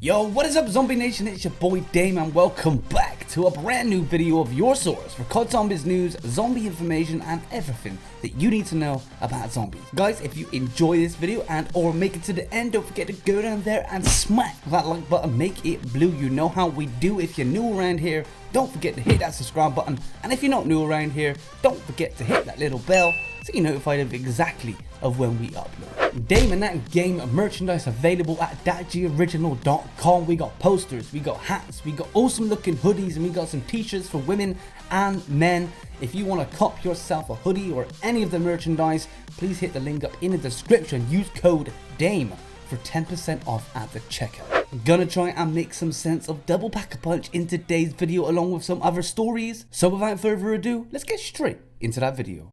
Yo, what is up Zombie Nation, it's your boy Dame and welcome back to a brand new video of your source for COD Zombies news, zombie information and everything that you need to know about zombies. Guys, if you enjoy this video and or make it to the end, don't forget to go down there and smack that like button, make it blue. You know how we do. If you're new around here, don't forget to hit that subscribe button, and if you're not new around here, don't forget to hit that little bell so you're notified of exactly of when we upload. DameAndThatGame merchandise available at thatgoriginal.com. We got posters, we got hats, we got awesome looking hoodies, and we got some t-shirts for women and men. If you want to cop yourself a hoodie or any of the merchandise, please hit the link up in the description. Use code DAME for 10% off at the checkout. I'm gonna try and make some sense of Double Pack-a-Punch in today's video along with some other stories. So without further ado, let's get straight into that video.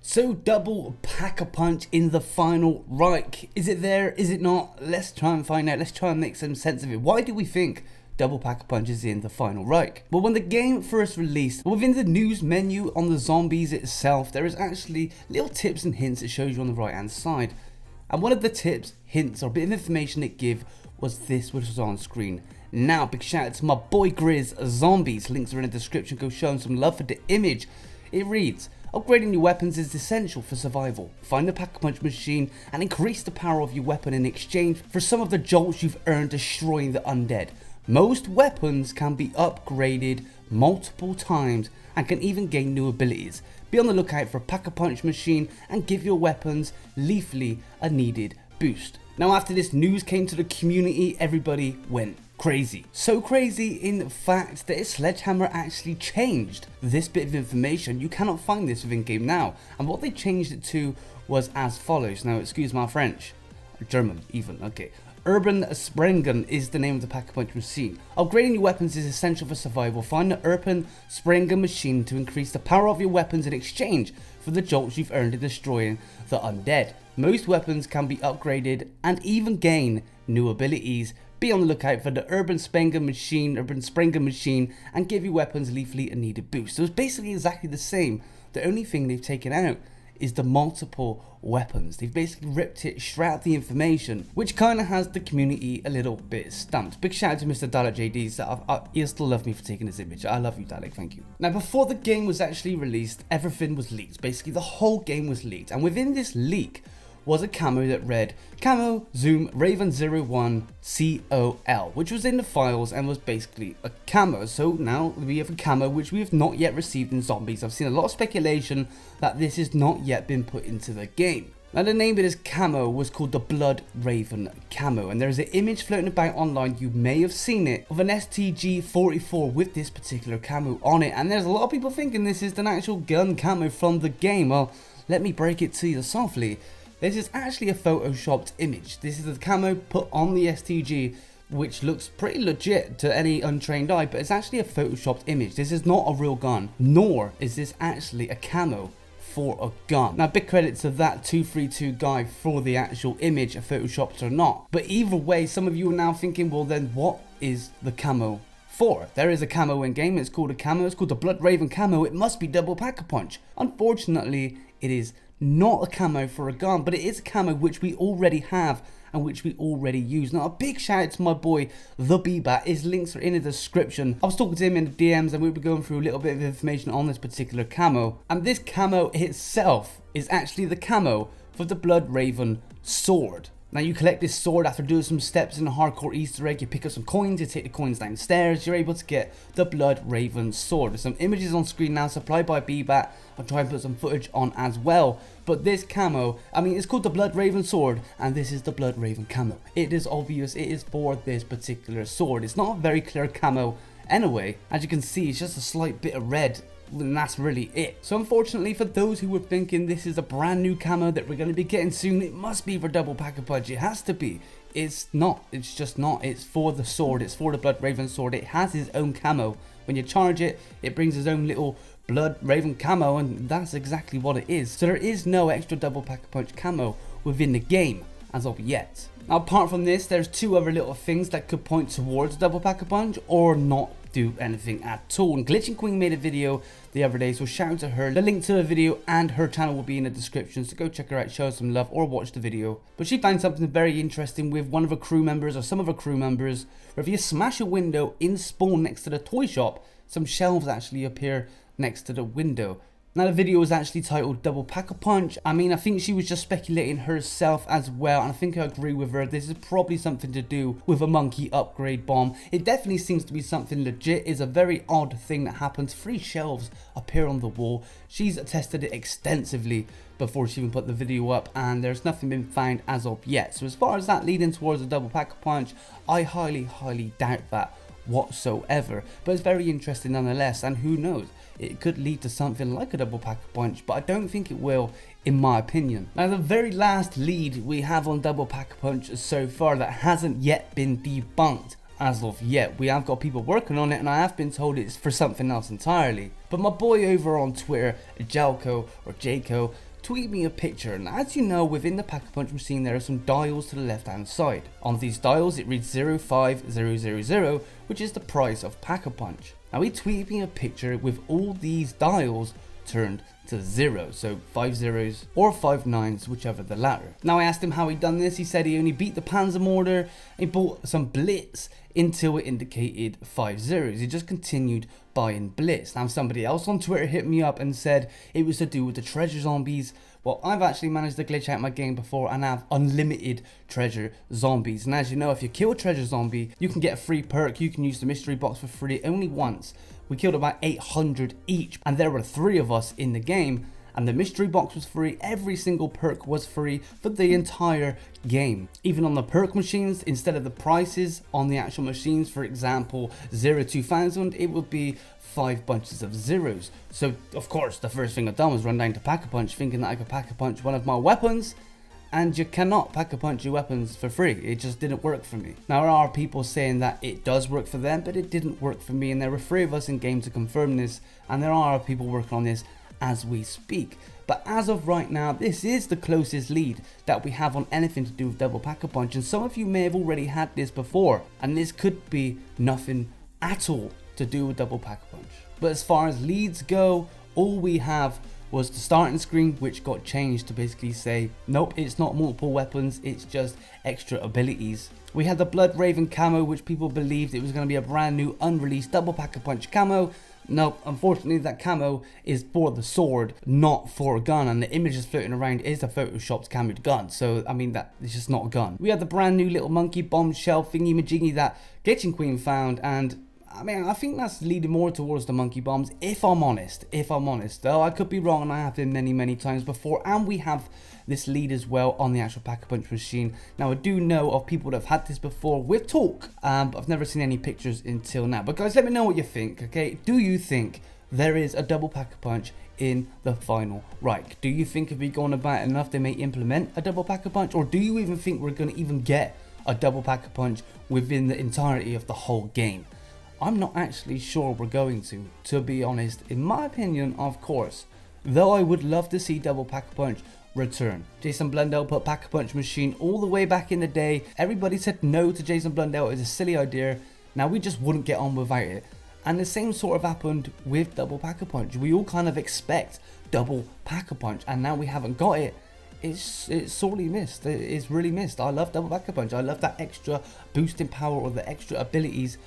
So Double Pack-a-Punch in the Final Reich. Is it there? Is it not? Let's try and find out. Let's try and make some sense of it. Why do we think Double Pack-a-Punch is in the Final Reich? Well, when the game first released, within the news menu on the zombies itself, there is actually little tips and hints it shows you on the right hand side. And one of the tips, hints, or bit of information it gave was this, which was on screen. Now, big shout out to my boy GRIZZombies. Links are in the description. Go show him some love for the image. It reads, upgrading your weapons is essential for survival. Find the Pack-a-Punch machine and increase the power of your weapon in exchange for some of the jolts you've earned destroying the undead. Most weapons can be upgraded multiple times and can even gain new abilities. Be on the lookout for a Pack-a-Punch machine and give your weapons lethally a needed boost. Now, after this news came to the community, everybody went crazy. So crazy in fact that Sledgehammer actually changed this bit of information. You cannot find this within game now, and what they changed it to was as follows. Now, excuse my French, German even, okay. Urban Sprengen is the name of the Pack-a-Punch machine. Upgrading your weapons is essential for survival. Find the Urban Sprengen machine to increase the power of your weapons in exchange for the jolts you've earned in destroying the undead. Most weapons can be upgraded and even gain new abilities. Be on the lookout for the Urban Sprengen machine, and give your weapons lethally a needed boost. So it's basically exactly the same. The only thing they've taken out is the multiple weapons. They've basically ripped it straight out the information, which kind of has the community a little bit stumped. Big shout out to MrDalekJD. So he'll still love me for taking this image. I love you, Dalek, thank you. Now, before the game was actually released, everything was leaked. Basically, the whole game was leaked, and within this leak was a camo that read Camo Zoom Raven 01 COL, which was in the files and was basically a camo. So now we have a camo which we have not yet received in Zombies. I've seen a lot of speculation that this has not yet been put into the game. Now, the name of this camo was called the Bloodraven Camo, and there is an image floating about online, you may have seen it, of an STG-44 with this particular camo on it, and there's a lot of people thinking this is an actual gun camo from the game. Well, let me break it to you softly. This is actually a photoshopped image. This is the camo put on the STG, which looks pretty legit to any untrained eye, but it's actually a photoshopped image. This is not a real gun, nor is this actually a camo for a gun. Now, big credit to that 232 guy for the actual image, photoshopped or not. But either way, some of you are now thinking, well then what is the camo for? There is a camo in game, it's called a camo, it's called the Bloodraven Camo, it must be Double Pack-a-Punch. Unfortunately, it is not a camo for a gun, but it is a camo which we already have and which we already use. Now, a big shout out to my boy the Beebat. His links are in the description. I was talking to him in the DMs and we were going through a little bit of information on this particular camo, and this camo itself is actually the camo for the Bloodraven Sword. Now, you collect this sword after doing some steps in the hardcore Easter egg. You pick up some coins, you take the coins downstairs, you're able to get the Bloodraven Sword. There's some images on screen now supplied by Beebat. I'll try and put some footage on as well. But this camo, I mean, it's called the Bloodraven Sword, and this is the Bloodraven Camo. It is obvious it is for this particular sword. It's not a very clear camo anyway. As you can see, it's just a slight bit of red, and that's really it. So unfortunately, for those who were thinking this is a brand new camo that we're going to be getting soon, it must be for Double Pack-a-Punch. It has to be. It's not. It's just not. It's for the sword. It's for the Bloodraven Sword. It has its own camo. When you charge it, it brings its own little Bloodraven camo, and that's exactly what it is. So there is no extra Double Pack-a-Punch camo within the game as of yet. Now, apart from this, there's two other little things that could point towards Double Pack-a-Punch or not do anything at all. And glitchingqueen made a video the other day, so shout out to her. The link to the video and her channel will be in the description, so go check her out, show her some love, or watch the video. But she found something very interesting with one of her crew members, or some of her crew members, where if you smash a window in spawn next to the toy shop, some shelves actually appear next to the window. Now the video was actually titled Double Pack-a-Punch. I mean, I think she was just speculating herself as well, and I think I agree with her. This is probably something to do with a monkey upgrade bomb. It definitely seems to be something legit. It's a very odd thing that happens. 3 shelves appear on the wall. She's tested it extensively before she even put the video up, and there's nothing been found as of yet. So as far as that leading towards a double pack-a-punch, I highly doubt that whatsoever, but it's very interesting nonetheless, and who knows, it could lead to something like a double pack-a-punch, but I don't think it will, in my opinion. Now the very last lead we have on double pack-a-punch so far that hasn't yet been debunked as of yet. We have got people working on it, and I have been told it's for something else entirely. But my boy over on Twitter, Jahko or Jahko, tweet me a picture, and as you know, within the pack-a-punch machine there are some dials to the left hand side. On these dials it reads 05000, which is the price of pack-a-punch. Now he tweeted me a picture with all these dials turned to 0, so 5 zeros or 5 nines, whichever the latter. Now I asked him how he done this. He said he only beat the Panzer mortar, he bought some blitz until it indicated 5 zeros. He just continued buying blitz. Now somebody else on Twitter hit me up and said it was to do with the treasure zombies. Well, I've actually managed to glitch out my game before and have unlimited treasure zombies. And as you know, if you kill a treasure zombie, you can get a free perk. You can use the mystery box for free only once. We killed about 800 each, and there were 3 of us in the game, and the mystery box was free. Every single perk was free for the entire game. Even on the perk machines, instead of the prices on the actual machines, for example 0-2000, it would be 5 bunches of zeros. So of course the first thing I done was run down to Pack-a-Punch thinking that I could Pack-a-Punch one of my weapons, and you cannot Pack-a-Punch your weapons for free. It just didn't work for me. Now there are people saying that it does work for them, but it didn't work for me, and there were 3 of us in game to confirm this, and there are people working on this as we speak. But as of right now, this is the closest lead that we have on anything to do with double pack-a-punch, and some of you may have already had this before, and this could be nothing at all to do with double pack-a-punch. But as far as leads go, all we have was the starting screen, which got changed to basically say, nope, it's not multiple weapons, it's just extra abilities. We had the Bloodraven camo, which people believed it was going to be a brand new unreleased double pack-a-punch camo. Nope, unfortunately that camo is for the sword, not for a gun, and the images floating around is a photoshopped camoed gun, so I mean that it's just not a gun. We had the brand new little monkey bomb shell thingy majiggy that glitchingqueen found, and I mean, I think that's leading more towards the monkey bombs, if I'm honest, though I could be wrong, and I have been many times before. And we have this lead as well on the actual pack-a-punch machine. Now I do know of people that have had this before with talk, but I've never seen any pictures until now. But guys, let me know what you think, okay? Do you think there is a double pack-a-punch in the Final Reich? Do you think if we gone about enough they may implement a double pack-a-punch, or do you even think we're going to even get a double pack-a-punch within the entirety of the whole game? I'm not actually sure we're going to be honest. In my opinion, of course, though I would love to see double pack-a-punch return. Jason Blundell put pack-a-punch machine all the way back in the day. Everybody said no to Jason Blundell, it's a silly idea. Now we just wouldn't get on without it. And the same sort of happened with double pack-a-punch. We all kind of expect double pack-a-punch, and now we haven't got it. It's sorely missed. It's really missed. I love double pack-a-punch. I love that extra boost in power or the extra abilities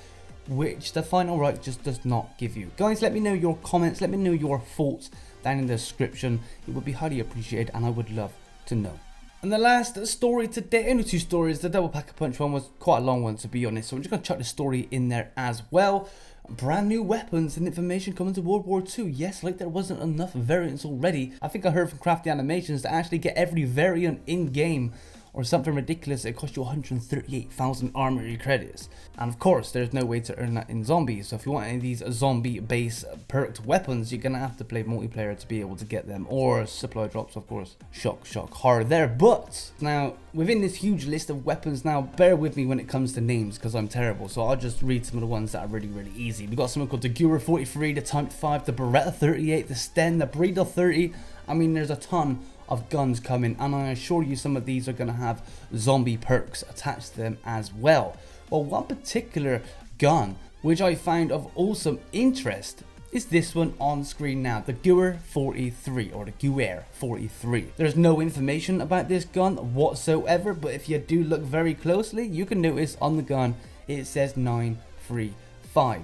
which the Final Reich just does not give you. Guys, let me know your comments, let me know your thoughts down in the description. It would be highly appreciated, and I would love to know. And the last story today, only 2 stories. The double pack-a-punch one was quite a long one, to be honest, so I'm just going to chuck the story in there as well. Brand new weapons and information coming to World War II. Yes, like there wasn't enough variants already. I think I heard from Crafty Animations to actually get every variant in-game or something ridiculous. It cost you 138,000 armory credits, and of course there's no way to earn that in zombies. So if you want any of these zombie base perked weapons, you're gonna have to play multiplayer to be able to get them, or supply drops, of course. Shock horror there. But now within this huge list of weapons, now bear with me when it comes to names because I'm terrible, so I'll just read some of the ones that are really easy. We got something called the Gura 43, the Type 5, the Beretta 38, the Sten, the Breeder 30. I mean, there's a ton of guns coming, and I assure you some of these are going to have zombie perks attached to them as well. Well, one particular gun which I found of awesome interest, is this one on screen now, the Doer 43 or the Doer 43. There's no information about this gun whatsoever, but if you do look very closely, you can notice on the gun it says 935.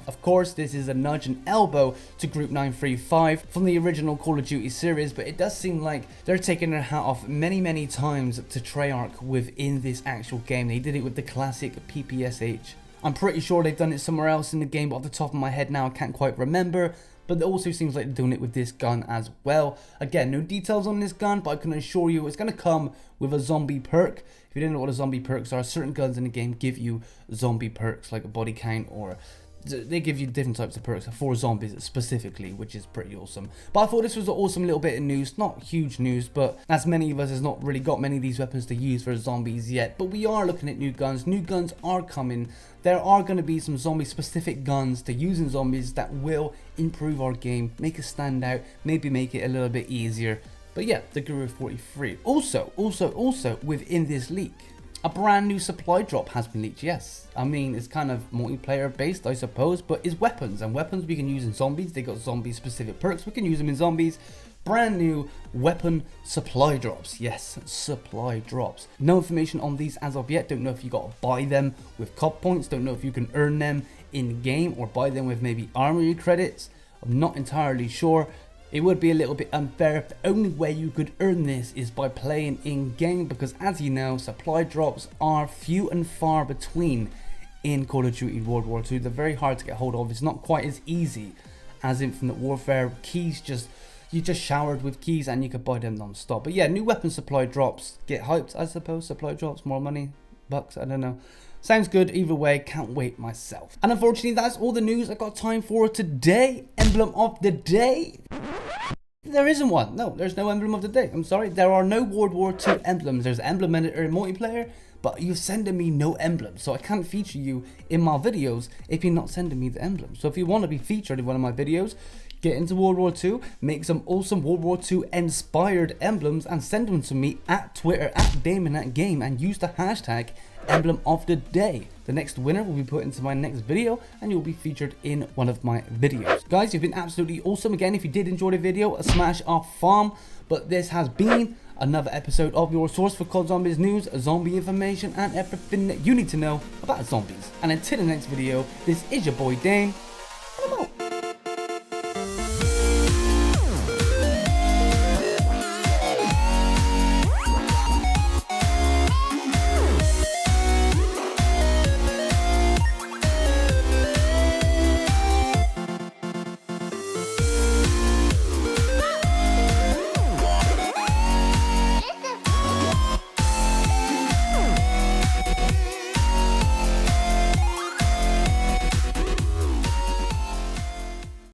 Of course, this is a nudge and elbow to Group 935 from the original Call of Duty series, but it does seem like they're taking their hat off many times to Treyarch within this actual game. They did it with the classic PPSH. I'm pretty sure they've done it somewhere else in the game, but off the top of my head now I can't quite remember. But it also seems like they're doing it with this gun as well. Again, no details on this gun, but I can assure you it's going to come with a zombie perk. If you didn't know what a zombie perks are, certain guns in the game give you zombie perks like a body count, or they give you different types of perks for zombies specifically, which is pretty awesome. But I thought this was an awesome little bit of news, not huge news, but as many of us has not really got many of these weapons to use for zombies yet. But we are looking at new guns. New guns are coming. There are going to be some zombie specific guns to use in zombies that will improve our game, make us stand out, maybe make it a little bit easier. But yeah, the Guru 43. Also within this leak, a brand new supply drop has been leaked. Yes, I mean, it's kind of multiplayer based, I suppose, but it's weapons, and weapons we can use in zombies. They got zombie specific perks, we can use them in zombies. Brand new weapon supply drops. Yes, supply drops. No information on these as of yet. Don't know if you got to buy them with COD points. Don't know if you can earn them in game or buy them with maybe armory credits. I'm not entirely sure. It would be a little bit unfair if the only way you could earn this is by playing in game, because as you know, supply drops are few and far between in Call of Duty World War II. They're very hard to get hold of. It's not quite as easy as Infinite Warfare. Keys you just showered with keys and you could buy them non-stop. But yeah, new weapon supply drops. Get hyped, I suppose. Supply drops, more money, bucks, I don't know. Sounds good either way, can't wait myself. And unfortunately, that's all the news I got time for today. Emblem of the day. There isn't one. No, there's no emblem of the day. I'm sorry. There are no World War II emblems. There's Emblem in multiplayer, but you're sending me no emblems. So I can't feature you in my videos if you're not sending me the emblem. So if you want to be featured in one of my videos, get into World War II, make some awesome World War II inspired emblems and send them to me at Twitter at DameAndThatGame and use the hashtag Emblem of the Day. The next winner will be put into my next video and you'll be featured in one of my videos. Guys, you've been absolutely awesome. Again, if you did enjoy the video, a smash off farm. But this has been another episode of your source for COD Zombies news, zombie information and everything that you need to know about zombies. And until the next video, this is your boy Dame.